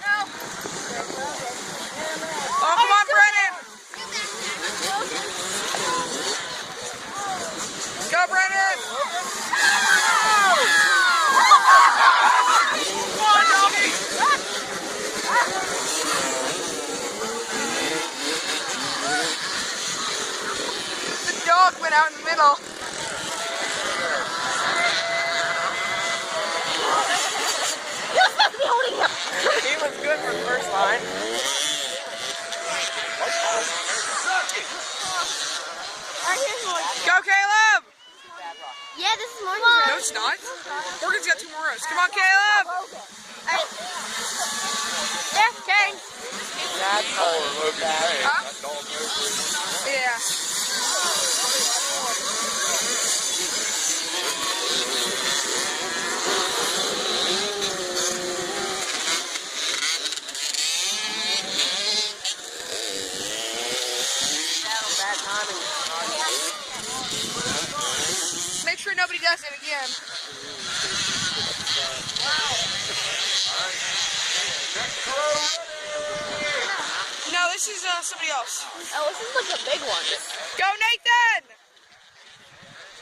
Oh, come on, Brennan! Go, Brennan! Come on, doggy! The dog went out in the middle. You're supposed to be holding him! He was good for the first line. Go, Caleb! Yeah, this is Morgan's No, it's not. Morgan's got 2 more rows. Come on, Caleb! Alright. Their turn. Huh? Yeah. Make sure nobody does it again. No, this is somebody else. Oh, this is like a big one. Go, Nathan!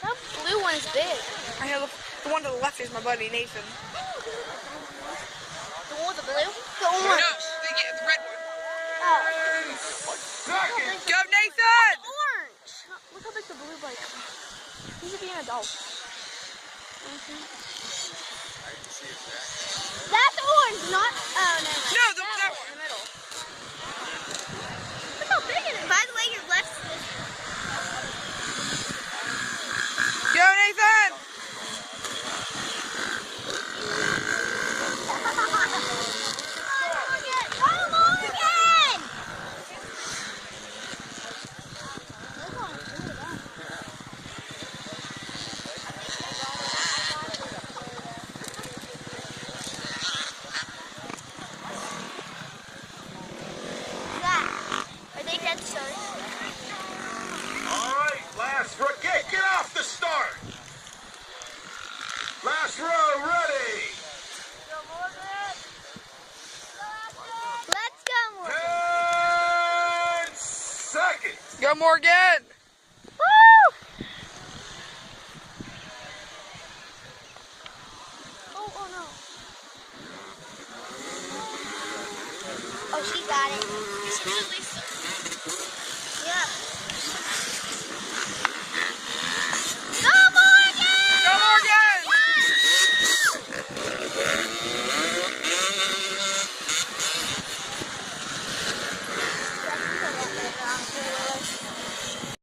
That blue one is big. I have the one to the left is my buddy Nathan. The one with the blue? The No, orange. the red one. Oh. Go, Nathan! Orange. Look how big the blue bike is. He should be an adult. That's orange, not. Oh, no. No, that one. In the middle. Look how big it is. By the way, your left. Go, Nathan! Come on again! Are they dead start? All right, last row. Get off the start. Last row, ready. Let's go, Morgan. 10 seconds. Go, Morgan! Woo! Oh no. Oh, she got it.